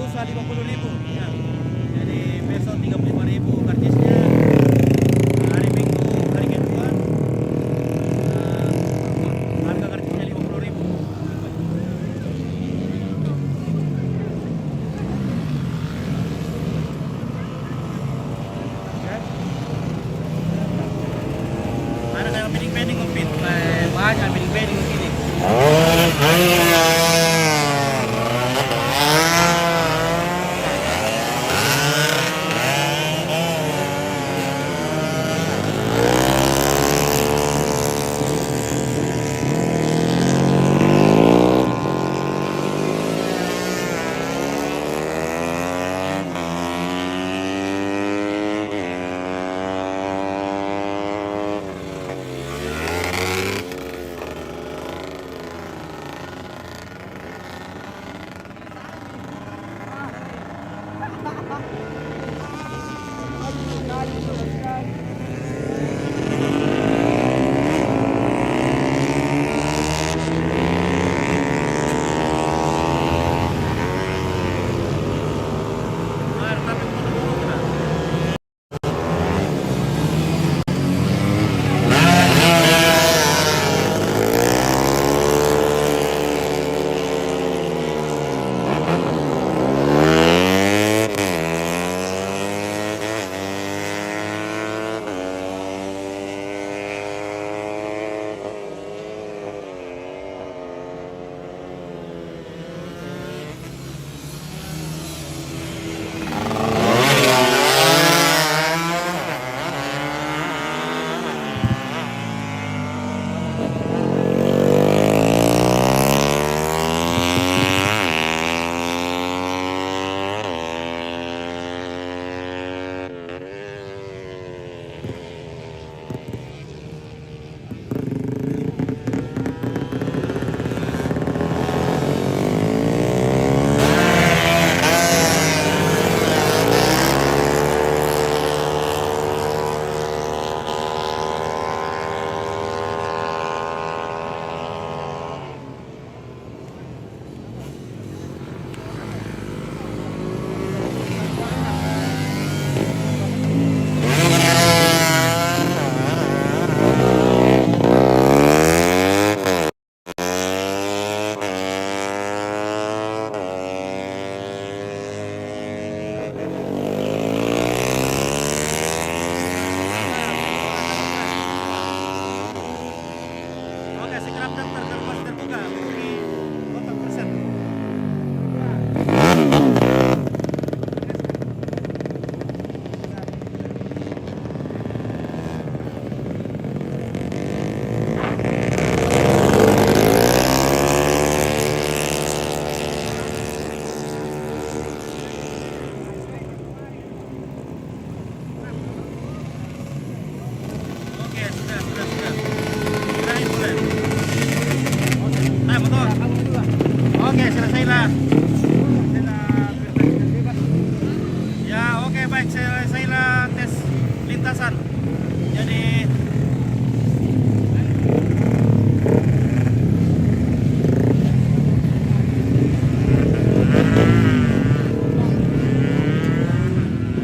lusa 50.000 ya. Jadi besok 35.000 karcisnya. Hari Minggu hari kedua harga karcisnya 50.000. Ada kayak pending ngumpit, banyak pending begini. Oke, selesailah. Ya, oke, baik, selesailah tes lintasan. Jadi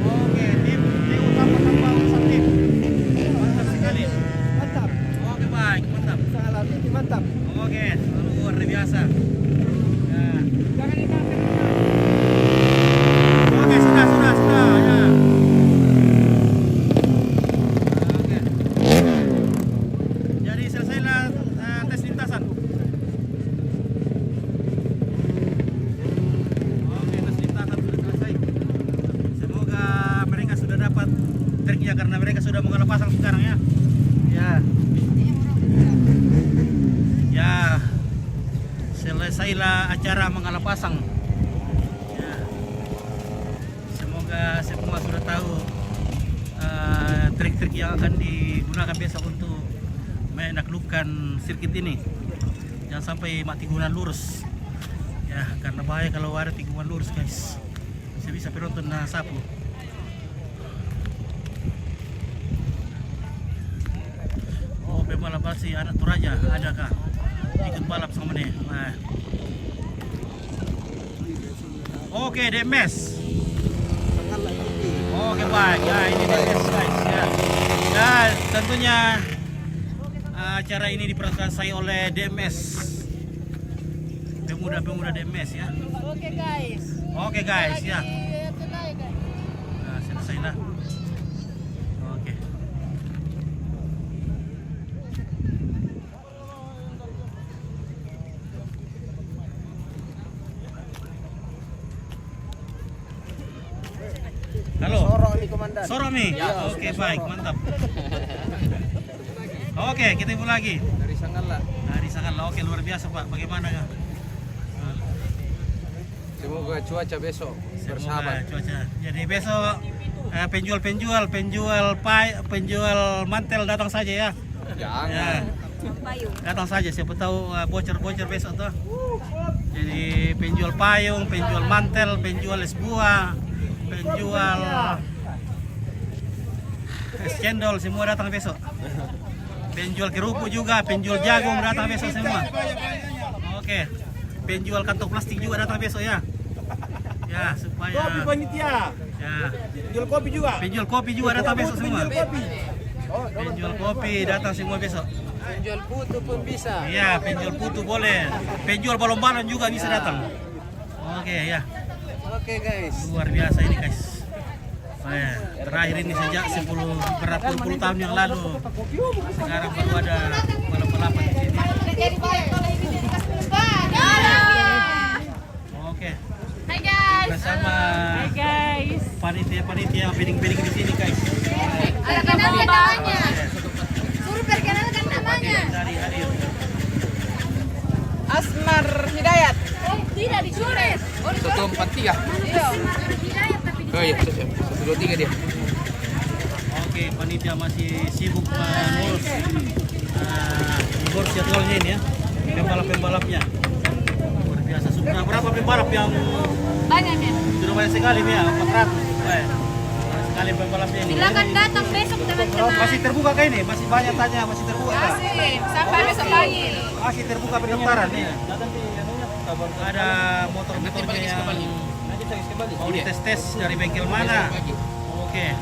oke, tim utama tambah urusan tim. Mantap sekali. Mantap. Oke, baik, mantap. Salah ini mantap. Oke, luar biasa. Ya. Jangan ingatkan. Oke, sudah ya. Oke. Jadi selesailah tes lintasan. Oke, tes lintasan sudah selesai. Semoga mereka sudah dapat triknya karena mereka sudah mengalah pasang sekarang ya. Ya. Ya. Selesailah acara mengalah pasang. Ya. Semoga semua sudah tahu trik-trik yang akan digunakan besok untuk menaklukkan sirkuit ini. Jangan sampai mati tikungan lurus. Ya, karena bahaya kalau ada tikungan lurus, guys. Bisa penonton sapu. Oh, pembalap si anak Toraja adakah ikut balap sama nih? Nah. Oke, DMS. Oke, baik. Ya, ini DMS guys ya. Ya, tentunya acara ini dipersembahkan oleh DMS. Pemuda-pemuda DMS ya. Oke guys. Oke guys ya. Tenang guys. Nah, selesai lah. Oke. Halo. Sorok nih komandan. Sorok nih. Oke, baik, mantap. Oke, kita mulai lagi. Dari Sanggala. Dari Sanggala. Oke, luar biasa, Pak. Bagaimana ya? Semoga cuaca besok Semoga bersahabat. cuaca. Jadi besok penjual mantel datang saja ya. Jangan. Ya. Datang saja, siapa tahu bocor-bocor besok tuh. Jadi penjual payung, penjual mantel, penjual es buah, penjual es cendol, semua datang besok. Penjual kerupuk juga, penjual jagung datang besok semua. Oke. Penjual kantong plastik juga datang besok ya. Ya, supaya Kopi panitia. ya. Jual kopi juga. Penjual kopi juga datang besok semua. Kopi. Penjual kopi datang semua besok. Penjual putu pun bisa. Iya, penjual putu boleh. Penjual balon-balon juga bisa datang. Oke ya, Oke guys. luar biasa ini guys. Terakhir ini sejak 10 tahun yang lalu. Sekarang baru ada balap-balapan di sini. Oke. Hai guys. Bersama Hai guys. panitia bidding di sini guys. Perkenalkan namanya. Suruh perkenalkan namanya. Dari hadir. Asmar Hidayat. Tidak disuruh. Oh, 143. iya. Hidayat tapi Oh iya, 123 dia. Oke, panitia masih sibuk mengurus jadwalnya ini ya. Pembalap-pembalapnya. Luar biasa. Sudah berapa pembalap yang banyak ya. sudah banyak sekali nih ya, 400. Banyak sekali pembalapnya ini. Silakan datang besok teman-teman. Masih terbuka kah ini? Masih banyak tanya, masih terbuka kah? Masih sampai besok pagi. Masih terbuka pendaftaran nih. Ada motor-motornya yang mau dites-tes dari bengkel mana? Oke.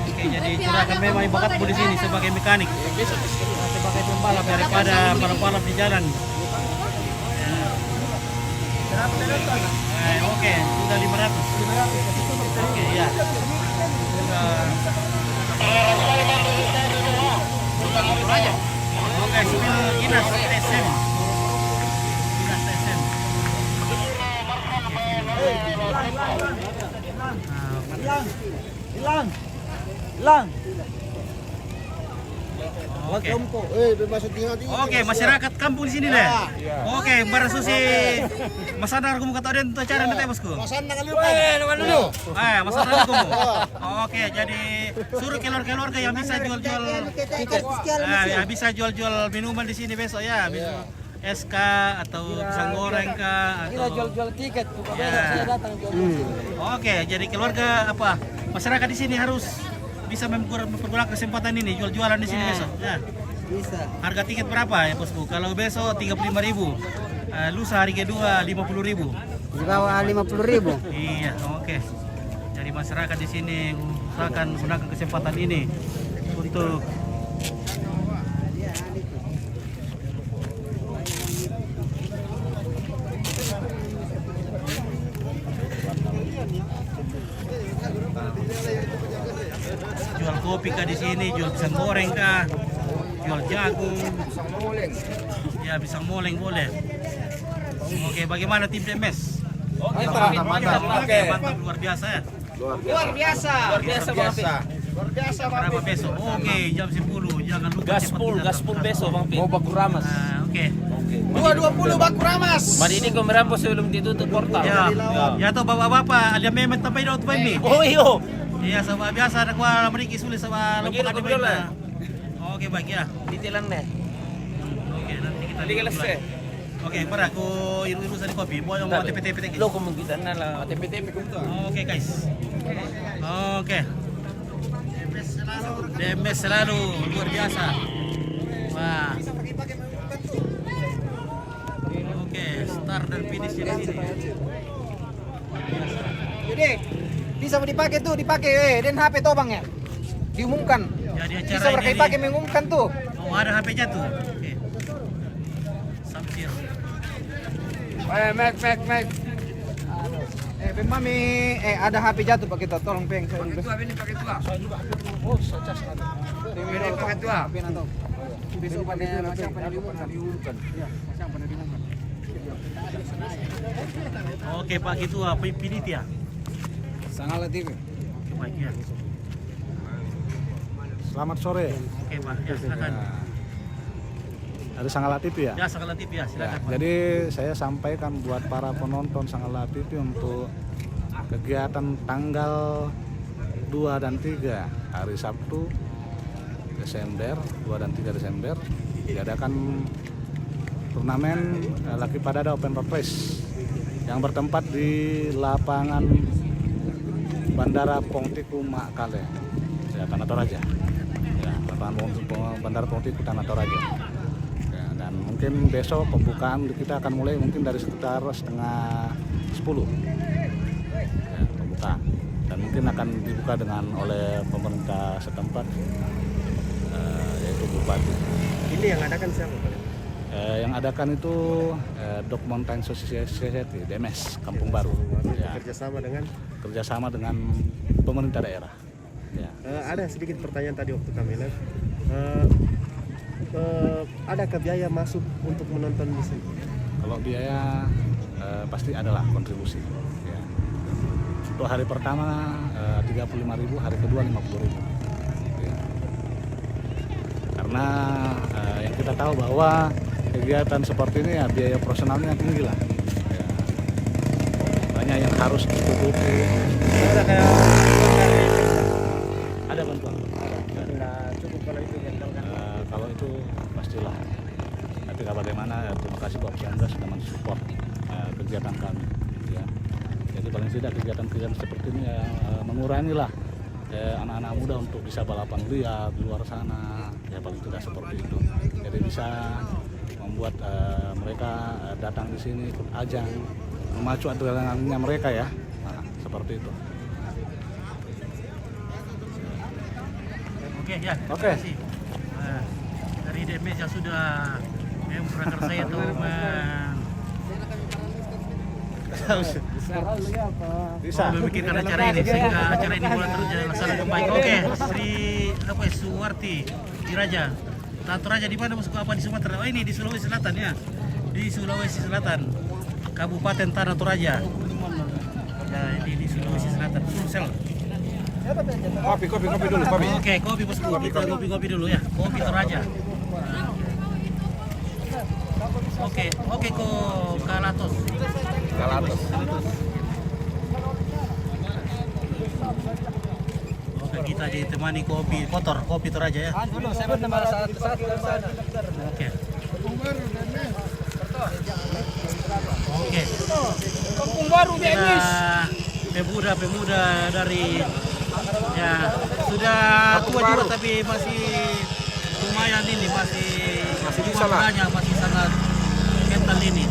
Oke, jadi curahkan memang bakatmu di sini sebagai mekanik, sebagai pembalap daripada balap-balap di jalan. Oke, sudah 500. Oke, ya. Oke, spill Ginas TSM. Ginas TSM. Hilang. Oke. Bebas tinggal. Oke, masyarakat kampung di sini deh. Oke, barang susi Mas Andar aku mau kata den tuh cara nanti bosku. Mas Andang dulu. Dulu. Mas Andar aku. Oke, jadi suruh keluarga yang bisa jual-jual yang bisa jual-jual minuman di sini besok ya. SK atau pisang goreng kah atau Jual tiket. Ya. Datang Oke, jadi keluarga apa? Masyarakat di sini harus bisa mempergunakan kesempatan ini jual-jualan di sini besok. Ya. Bisa. Harga tiket berapa ya bosku? Kalau besok 35.000, lusa hari kedua 50.000. Di bawah 50.000. Iya, oke. Jadi masyarakat di sini usahakan gunakan kesempatan ini untuk jual kopi kah di sini, jual pisang goreng kah, jual jagung, ya pisang moleng boleh. Oke, bagaimana tim DMS? Mantap, luar biasa ya. Luar biasa. Luar biasa. Berapa besok? Oke, jam 10. Jangan lupa Gaspol besok Bang Pin. Mau baku ramas. Oke. 220 baku ramas. Mari ini kau merampok sebelum ditutup portal. Ya toh bapak-bapak, ada memet sampai dot ini. Oh iyo. Iya, sama biasa ada gua meriki sulit sama Bagi lompat aku dulu lah. Oke, baik ya. Ditilang deh. Oke, nanti kita Tadi kelas mulai. Oke, para aku iru-iru sa kopi. Buat yang mau TPT Lo kemungkinan lah. TPTP kumto. Oke, guys. Oke. DMS selalu luar biasa. Wah. Oke, start dan finish di sini. bisa dipakai tuh, dipakai dan HP tuh bang ya. Diumumkan. Ya di Bisa acara berkait ini. pakai mengumumkan tuh. Oh ada HP jatuh. Oke. Samsir. Mek. Peng mami, ada HP jatuh pakai tuh, tolong peng. Pakai tua, ini pakai tua. Oh, sacas ada. Ini pakai tua. HP nato. Besok pada macam pada diumumkan. Ya, macam pada diumumkan. Oke Pak Ketua Panitia. Sangat TV. Oke baik ya. Selamat sore. Oke Pak, ya silakan. Dari Sanggala TV ya? Ya Sanggala TV ya, silakan Pak. Jadi saya sampaikan buat para penonton Sanggala TV untuk kegiatan tanggal 2 dan 3 hari Sabtu Desember 2 dan 3 Desember diadakan turnamen Laki Padada Open Road Race yang bertempat di lapangan Bandara Pongtiku Makale, ya, Tanah Toraja. Ya, lapangan Bandara Pongtiku Tanah Toraja. Ya, dan mungkin besok pembukaan kita akan mulai mungkin dari sekitar setengah 10. Ya, pembukaan. Dan mungkin akan dibuka dengan oleh pemerintah setempat, yaitu Bupati. Ini yang adakan siapa Pak? Yang adakan itu Dog Mountain Society DMS Kampung Baru. Ya, kerjasama dengan pemerintah daerah. Ya. Ada sedikit pertanyaan tadi waktu kami live. Adakah biaya masuk untuk menonton di sini? Kalau biaya pasti adalah kontribusi. Ya. Untuk hari pertama 35.000, hari kedua 50.000. Ya. Karena yang kita tahu bahwa kegiatan seperti ini ya biaya operasionalnya tinggi lah. Ya. Banyak yang harus ditutupi. Ada kayak Ada bantuan. nggak cukup kalau itu yang Kalau itu pastilah. Tapi bagaimana? Ya, terima kasih buat Anda sudah mensupport kegiatan kami. Ya. Jadi paling tidak kegiatan-kegiatan seperti ini ya, mengurangi lah anak-anak muda untuk bisa balapan liar di luar sana. Ya paling tidak seperti itu. Jadi bisa membuat mereka datang di sini ikut ajang, memacu adrenalinnya mereka ya. Nah, seperti itu. Oke ya, terima Oke. kasih. Dari DMS yang sudah memperkenalkan saya tuh Bisa. memikirkan acara ini sehingga acara ini mulai terus dilaksanakan baik. Oke, Sri Suwarti Diraja. Tanah Toraja di mana masuk apa di Sumatera? Oh ini di Sulawesi Selatan ya. Di Sulawesi Selatan. Kabupaten Tanah Toraja. Ya, ini di Sulawesi Selatan. Sulsel. Kopi dulu, kopi. Oke, kopi bosku. Kita kopi dulu ya. Kopi Toraja. Oke ko Kalatos. Oke, kita ditemani kopi kotor, kopi Toraja ya. Dulu saya bertambah satu. Oke. Oke. Kampung Baru Kita pemuda dari ya sudah tua juga tapi masih lumayan ini masih bisa lah. banyak masih sangat kental ini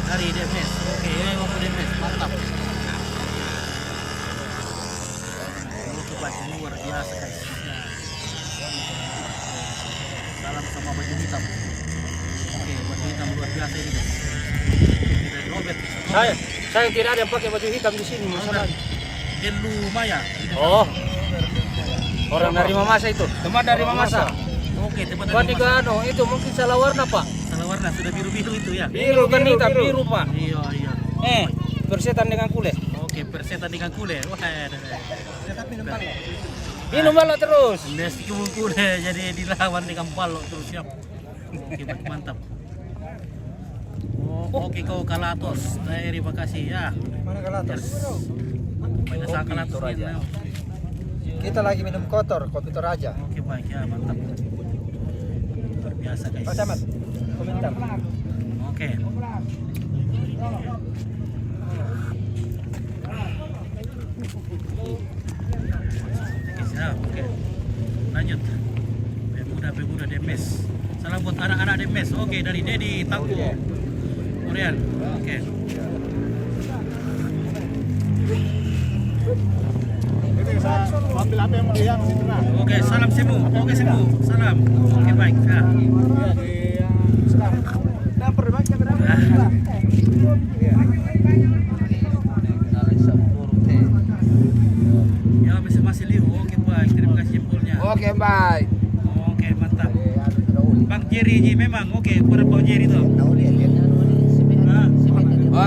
dari DMS. Oke, waktu DMS mantap. Baju luar biasa guys. Salam sama baju hitam. Oke, baju hitam luar biasa ini guys. Dari Robert. Saya tidak ada yang pakai baju hitam di sini masalahnya. Delu Maya. Oh. Orang dari Mamasa itu. Teman dari Mamasa. Oke, teman Buat dari juga itu mungkin salah warna, Pak. salah warna sudah biru-biru itu ya. Biru kan hitam, biru, Pak. Iya. Bersetan dengan kulit. Oke, persetan dengan kule. Wah, Minum balok terus. Nesti kule jadi dilawan dengan balok terus siap. Oke, mantap. Oke, kau Kalatos. Terima kasih ya. Mana Kalatos? Banyak sangat Kalatos ya. Kita lagi minum kotor, kopi Toraja. Oke, baik ya, mantap. Luar biasa guys. Pak Camat, komentar. Oke. Oke. Lanjut. Pemuda DMS. Salam buat anak-anak DMS. Oke, dari Dedi Tampu. Korean. Oke. bisa ambil apa yang mau yang situ nah. Oke, salam semu. Oke semu, salam. Oke baik. Ya. Iya di yang sekarang. Nah, perbaiknya berapa? Iya. Ya masih liu. Oke baik, terima kasih jempolnya. Oke, baik. Oke mantap. Bang Jerry Ji memang oke, pada Bang Jerry tuh. Nah,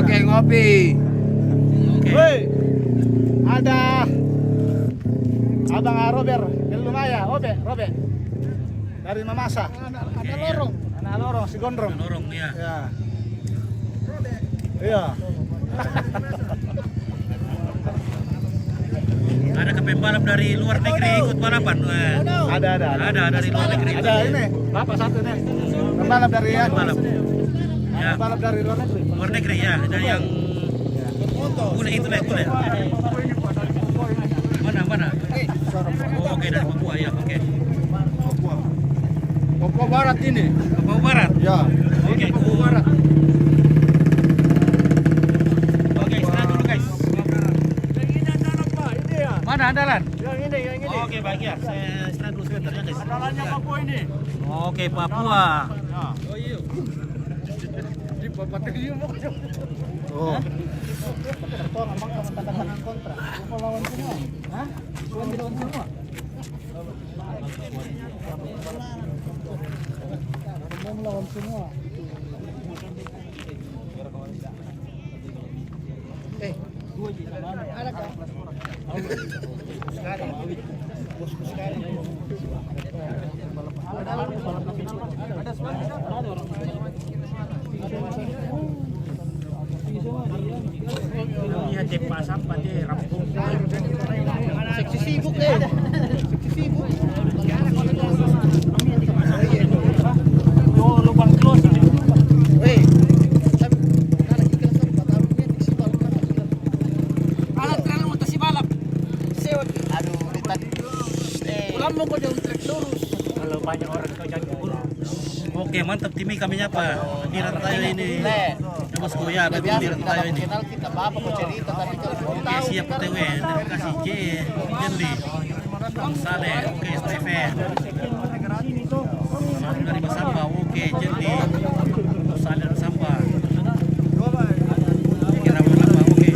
Oke, ngopi. oke. Woi, ada Abang Robert dari Lumaya, Robe dari Mamasa. Ada lorong, anak lorong si gondrong. Lorong ya. Ya. Iya. Ada pembalap dari luar negeri ikut balapan. Ada. Ada dari luar negeri. Ada ini, bapak satu nih. Pembalap dari ya. Pembalap. Ya, Pembalap dari luar negeri. luar negeri ya. Dari yang bule itu lah bule. Mana? Oh, oke dari Papua ya, oke. Papua Barat ini. Papua Barat. Ya. Oke, Papua Barat. Oke, istirahat dulu guys. Mana andalan? Yang ini. Oke, baik ya. Saya istirahat dulu sebentar ya guys. Andalannya Papua ini. Oke, Papua. Di Papua Tinggi mau. Oh. Lihat di pasang pada rampung. Seksi sibuk deh. Lubang close. Alat terlalu untuk si balap. Sewot. Aduh, tadi. Kamu kok jauh trek lurus. Kalau banyak orang kau jadi Oke, mantap Timi kami nyapa. Di tayo ini. Ya bosku ya, betul di tayo ini. Kita bapak mau cerita tadi Oke, siap PTW. Terima kasih J, Jenli, Bang Saleh, oke Steven. Salam dari Masamba, oke Jenli, Saleh dari Samba. Oke, lama-lama, oke.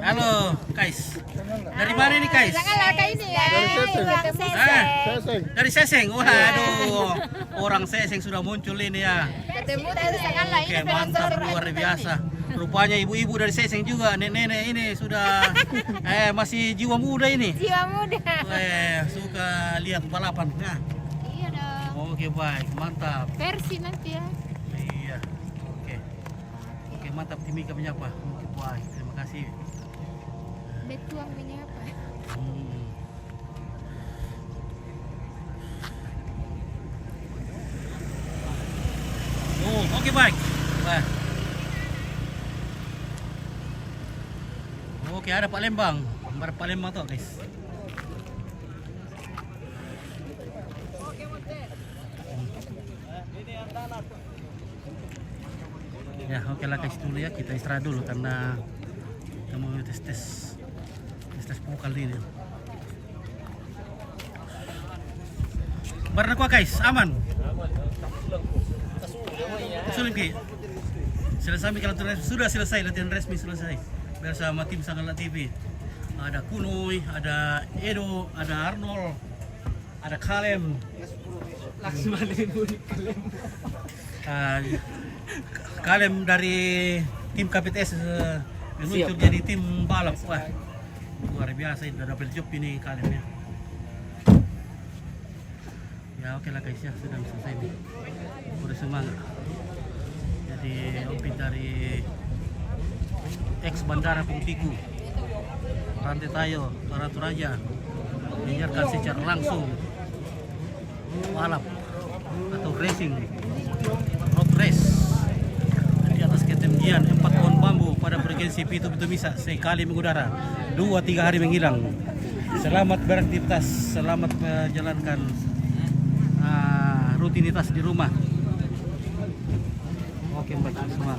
Halo, guys. Dari mana nih, guys? Dari Seseng. Waduh. Orang Seseng sudah muncul ini ya. Ketemu dari Sangala Oke, mantap luar biasa. Rupanya ibu-ibu dari Seseng juga, nenek-nenek ini sudah masih jiwa muda ini. Jiwa muda. Suka lihat balapan. Nah. Iya dong. Oke, baik. Mantap. Versi nanti ya. Iya. Oke, mantap Timi kami nyapa. Oke, baik. Terima kasih. Betuang menyapa. Oh, oke baik. Wah. Oke, ada Pak Lembang. Ada Pak Lembang tuh, guys. Ya, oke lah guys dulu ya, kita istirahat dulu karena kita mau tes pokal ini. Barang kuah guys, aman. Sulit Ki. Selesai sudah selesai latihan resmi selesai bersama tim Sangala TV. Ada Kunoy, ada Edo, ada Arnold, ada Kalem. Kalem dari tim KPTS muncul jadi tim balap. Wah, luar biasa ini, udah double job ini Kalem ya. Ya oke lah guys ya, sudah selesai nih. Udah semangat. Jadi opin dari ex Bandara Pungtiku, Rantai Tayo, Ratu Raja menyiarkan secara langsung balap atau racing road race di atas ketinggian 4 pohon bambu pada frekuensi Pitu Misa sekali mengudara 2-3 hari menghilang. Selamat beraktivitas, selamat menjalankan rutinitas di rumah. Oke, baik semua.